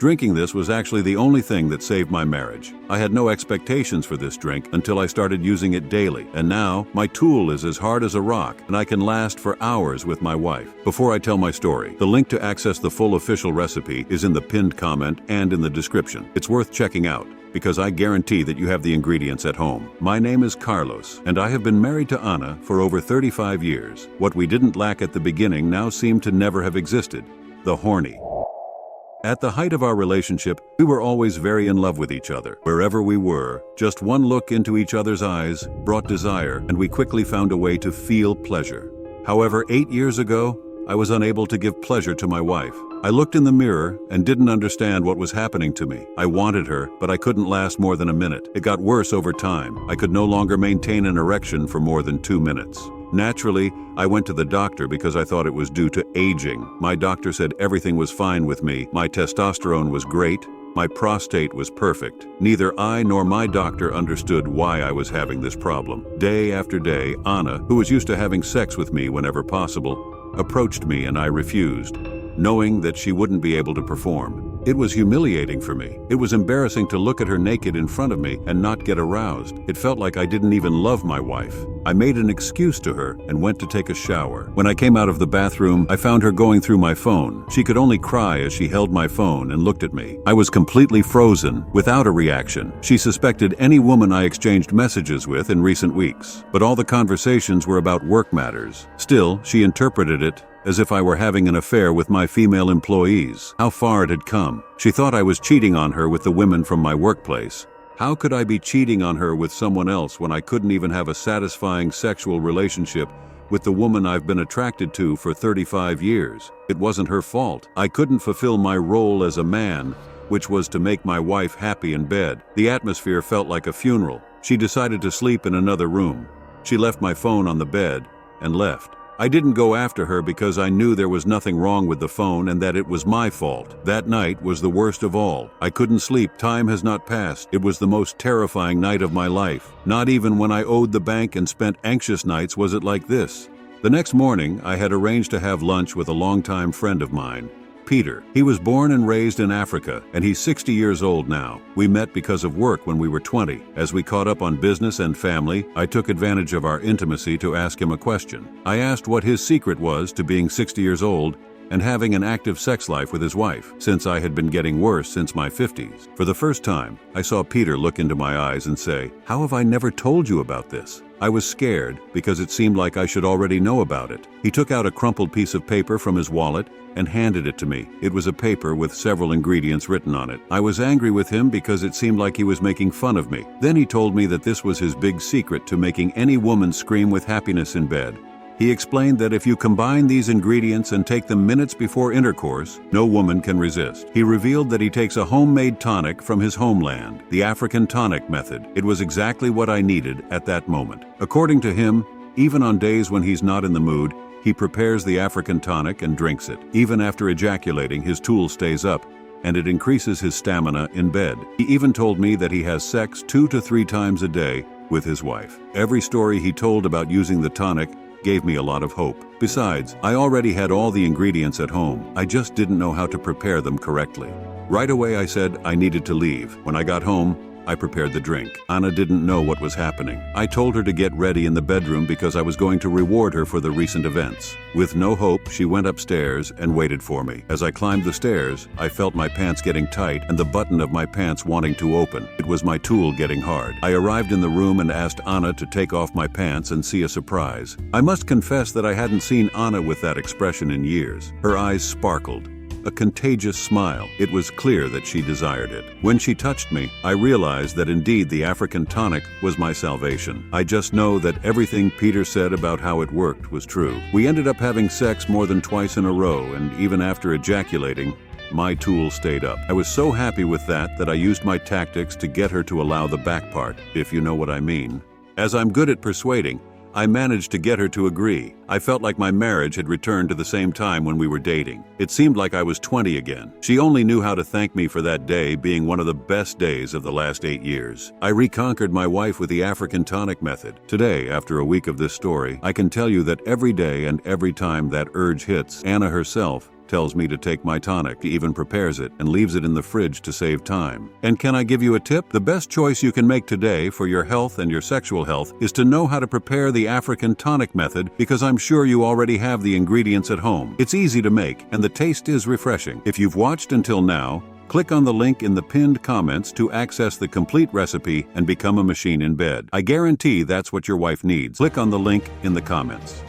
Drinking this was actually the only thing that saved my marriage. I had no expectations for this drink until I started using it daily, and now my tool is as hard as a rock, and I can last for hours with my wife. Before I tell my story, the link to access the full official recipe is in the pinned comment and in the description. It's worth checking out, because I guarantee that you have the ingredients at home. My name is Carlos, and I have been married to Ana for over 35 years. What we didn't lack at the beginning now seemed to never have existed: the horny. At the height of our relationship, we were always very in love with each other. Wherever we were, just one look into each other's eyes brought desire, and we quickly found a way to feel pleasure. However, 8 years ago, I was unable to give pleasure to my wife. I looked in the mirror and didn't understand what was happening to me. I wanted her, but I couldn't last more than a minute. It got worse over time. I could no longer maintain an erection for more than 2 minutes. Naturally, I went to the doctor because I thought it was due to aging. My doctor said everything was fine with me. My testosterone was great. My prostate was perfect. Neither I nor my doctor understood why I was having this problem. Day after day, Ana, who was used to having sex with me whenever possible, approached me and I refused, knowing that she wouldn't be able to perform. It was humiliating for me. It was embarrassing to look at her naked in front of me and not get aroused. It felt like I didn't even love my wife. I made an excuse to her and went to take a shower. When I came out of the bathroom, I found her going through my phone. She could only cry as she held my phone and looked at me. I was completely frozen, without a reaction. She suspected any woman I exchanged messages with in recent weeks, but all the conversations were about work matters. Still, she interpreted it as if I were having an affair with my female employees. How far it had come. She thought I was cheating on her with the women from my workplace. How could I be cheating on her with someone else when I couldn't even have a satisfying sexual relationship with the woman I've been attracted to for 35 years? It wasn't her fault. I couldn't fulfill my role as a man, which was to make my wife happy in bed. The atmosphere felt like a funeral. She decided to sleep in another room. She left my phone on the bed and left. I didn't go after her because I knew there was nothing wrong with the phone and that it was my fault. That night was the worst of all. I couldn't sleep. Time has not passed. It was the most terrifying night of my life. Not even when I owed the bank and spent anxious nights was it like this. The next morning, I had arranged to have lunch with a longtime friend of mine, Peter. He was born and raised in Africa, and he's 60 years old now. We met because of work when we were 20. As we caught up on business and family, I took advantage of our intimacy to ask him a question. I asked what his secret was to being 60 years old and having an active sex life with his wife, since I had been getting worse since my 50s. For the first time, I saw Peter look into my eyes and say, "How have I never told you about this?" I was scared because it seemed like I should already know about it. He took out a crumpled piece of paper from his wallet and handed it to me. It was a paper with several ingredients written on it. I was angry with him because it seemed like he was making fun of me. Then he told me that this was his big secret to making any woman scream with happiness in bed. He explained that if you combine these ingredients and take them minutes before intercourse, no woman can resist. He revealed that he takes a homemade tonic from his homeland, the African Tonic Method. It was exactly what I needed at that moment. According to him, even on days when he's not in the mood, he prepares the African tonic and drinks it. Even after ejaculating, his tool stays up, and it increases his stamina in bed. He even told me that he has sex 2 to 3 times a day with his wife. Every story he told about using the tonic gave me a lot of hope. Besides, I already had all the ingredients at home. I just didn't know how to prepare them correctly. Right away I said I needed to leave. When I got home, I prepared the drink. Ana didn't know what was happening. I told her to get ready in the bedroom because I was going to reward her for the recent events. With no hope, she went upstairs and waited for me. As I climbed the stairs, I felt my pants getting tight and the button of my pants wanting to open. It was my tool getting hard. I arrived in the room and asked Ana to take off my pants and see a surprise. I must confess that I hadn't seen Ana with that expression in years. Her eyes sparkled. A contagious smile. It was clear that she desired it. When she touched me, I realized that indeed the African tonic was my salvation. I just know that everything Peter said about how it worked was true. We ended up having sex more than twice in a row, and even after ejaculating, my tool stayed up. I was so happy with that I used my tactics to get her to allow the back part, if you know what I mean. As I'm good at persuading, I managed to get her to agree. I felt like my marriage had returned to the same time when we were dating. It seemed like I was 20 again. She only knew how to thank me for that day being one of the best days of the last 8 years. I reconquered my wife with the African Tonic Method. Today, after a week of this story, I can tell you that every day and every time that urge hits, Ana herself tells me to take my tonic. She even prepares it and leaves it in the fridge to save time. And can I give you a tip? The best choice you can make today for your health and your sexual health is to know how to prepare the African Tonic Method, because I'm sure you already have the ingredients at home. It's easy to make and the taste is refreshing. If you've watched until now, click on the link in the pinned comments to access the complete recipe and become a machine in bed. I guarantee that's what your wife needs. Click on the link in the comments.